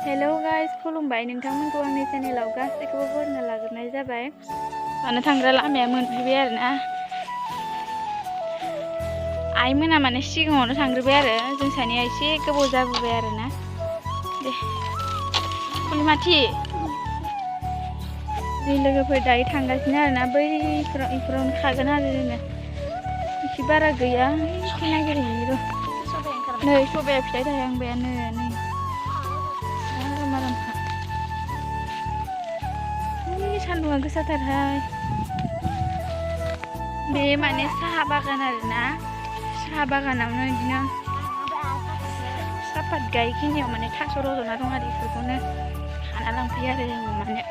हेल' guys खुलुमबाय नोंथांमोनखौ आंनि चेनेलाव गासैखौबो बरायना लाग्रोनाय जाबाय। माने थांग्रा लामाया मोनफैबाय आरोना। आइमोना माने सिगाङावनो थांग्रोबाय आरो जों सानैया एसे गोबाव जाबोबाय आरोना। दे फुलिमाथि जों लोगोफोर दायो थांगासिनो आरोना बैफोरावनो खागोन आरो जोङो। एसे बारा गैया एसे नागिरहैयो र'। नै सबाया फिथाइ थायहांबायानो नै सान्दुंआ गोसाथारहाय। बे माने साहा बागान आरोना। साहा बागानावनो बिदिनो सापात गायखिनियाव माने थास' रज'ना दं आरो बेफोरखौनो खाना लांफैयो आरो जों माने।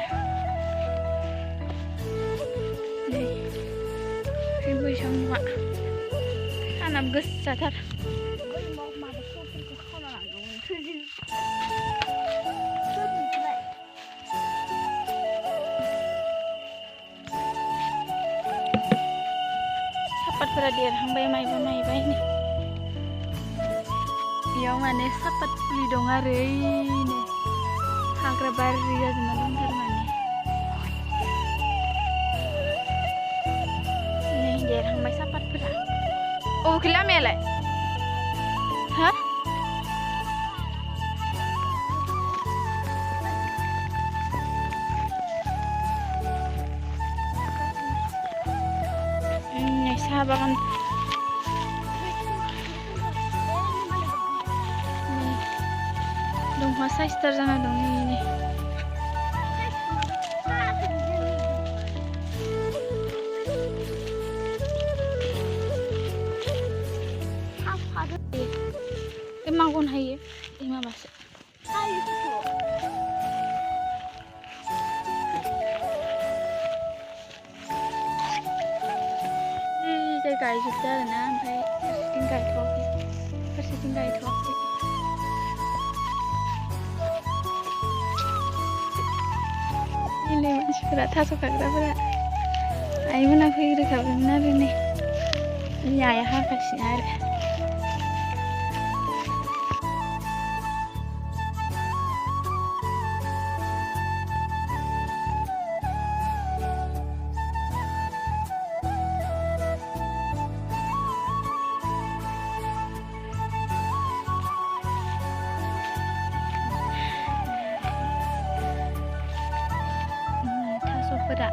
नै बैसांआ सानाबो गोसाथार। सापातफोरा देरहांबाय मायबा मायबाय बेयाव माने सापात फुलि दं आरो ओइनो हाग्रा बारि जाजोबना दंथारो माने। नै देरहांबाय सापातफोरा। अबेखै लामायालाय हा? साहा बागान दंफां साइसथार जाना दं नै। मागन हायो माबासो गायजोबदों आरोना ओमफ्राय फारसेथिं गायथ'वाखै फारसेथिं गायथ'वाखै। नै मानसिफोरा थास' खाग्राफोरा आइमोना फैग्रोखाबायमोन आरो नै आइया हागासिनो आरो। थास'फोरा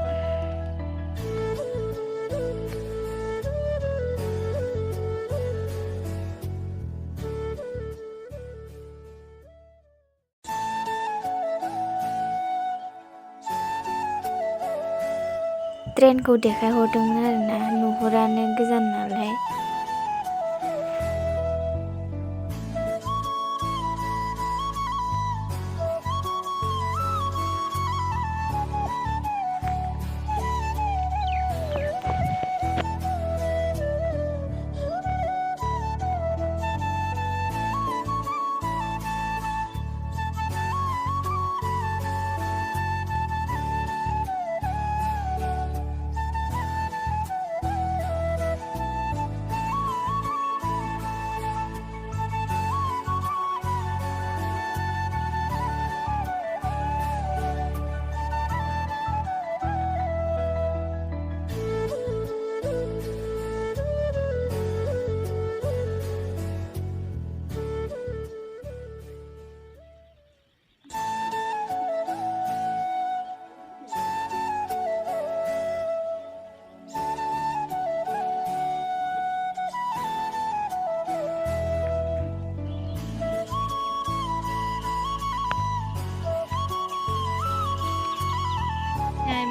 ट्रेनखौ देखायहरदोंमोन आरोना नुहुरानो गोजान नालाय।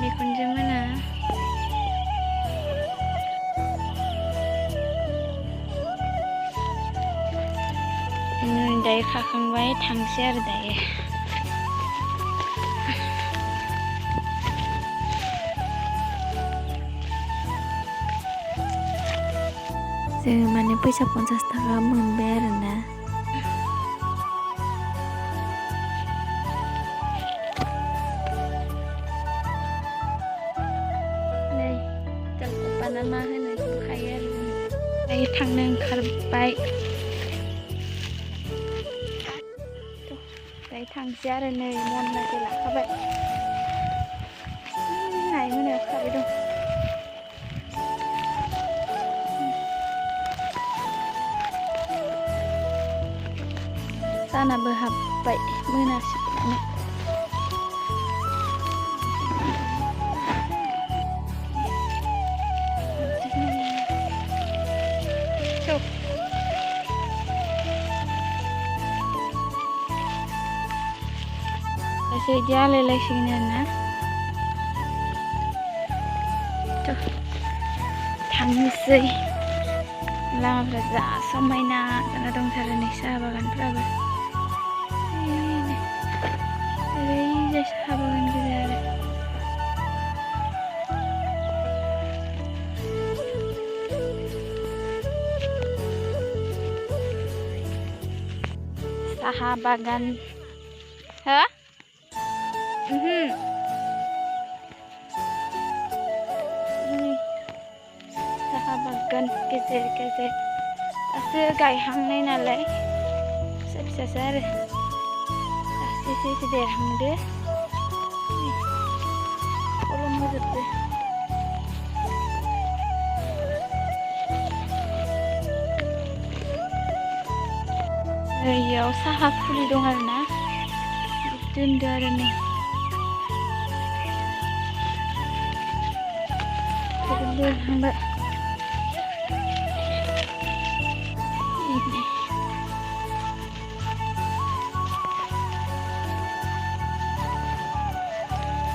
बिखुनजो मोना दायो खाखांबाय थांसै आरो दायो। जोङो माने फैसा 50 थाखा मोनबाय आरोना। नै गालख'पा ना मा होनो बेखौ खायो आरो दायो थांनो ओंखारबाय। ओमफ्राय थांसै आरो नै मननाखौ लाखाबाय नाय मोनायाव खाबाय दं सानाबो हाबबाय मोनासिगोनानो एसे बिदि आलायलायसिगोन आरोना थांनोसै लामाफ्रा जा समायना जाना दंथारो नै साहा बागानफ्राबो ओरैजाय साहा बागान गोजा आरो साहा बागान हो साहा बागान गेजेर गेजेर दासो गायहांनाय नालाय फिसा फिसासो आरो दासो एसे देरहांदो कलम होजोबदो इयाव साहा फुलि दं आरोना दोनदो आरो नै देरहांबाय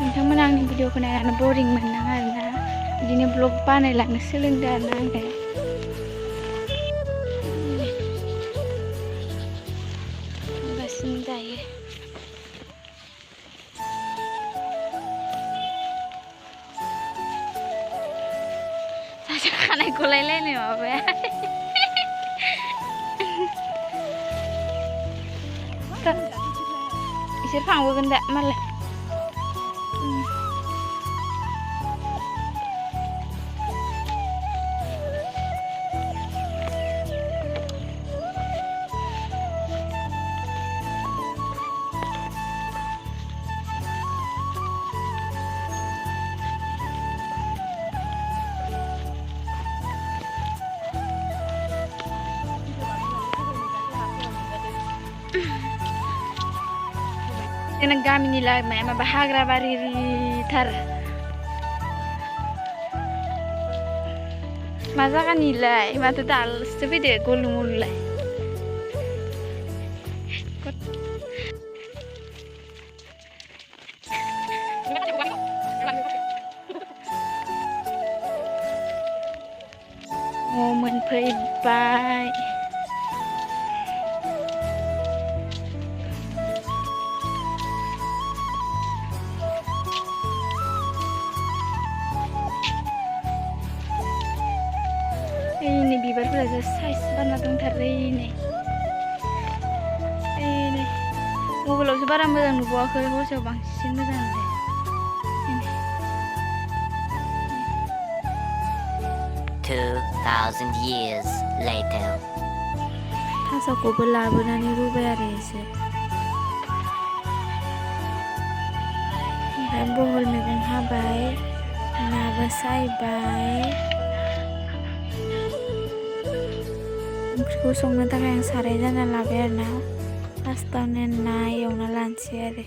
नोंथांमोना आंनि भिडिअखौ नायनानै बरिं मोननाङा आरोना बिदिनो ब्लग बानायलांनो सोलोंदो आरोना आङो थांगासिनो दायो सासे खानाय गलायलायनाय माबाया इसोर फांबोगोन दा मालाय जोंना गामिनि लामाया माबा हाग्रा बारिथार मा जागानिलाय माथो दालसो फैदो गलु मलुलाय मोनफैबाय ini bibarफोरा जा साइज बारना दंथारो नै मबाइलावसो बारा मोजां नुबावाखै हरसेयाव बांसिन मोजां नुदों 2000 years later थास'खौबो लाबोनानै रुबाय आरो एसे ओमफ्राय बहल मैगं हाबाय नाबो सायबाय ओंख्रिखौ संनो थाखाय आं साराय जाना लाबाय आरोना फार्स्टआवनो ना एवना लानोसै आरो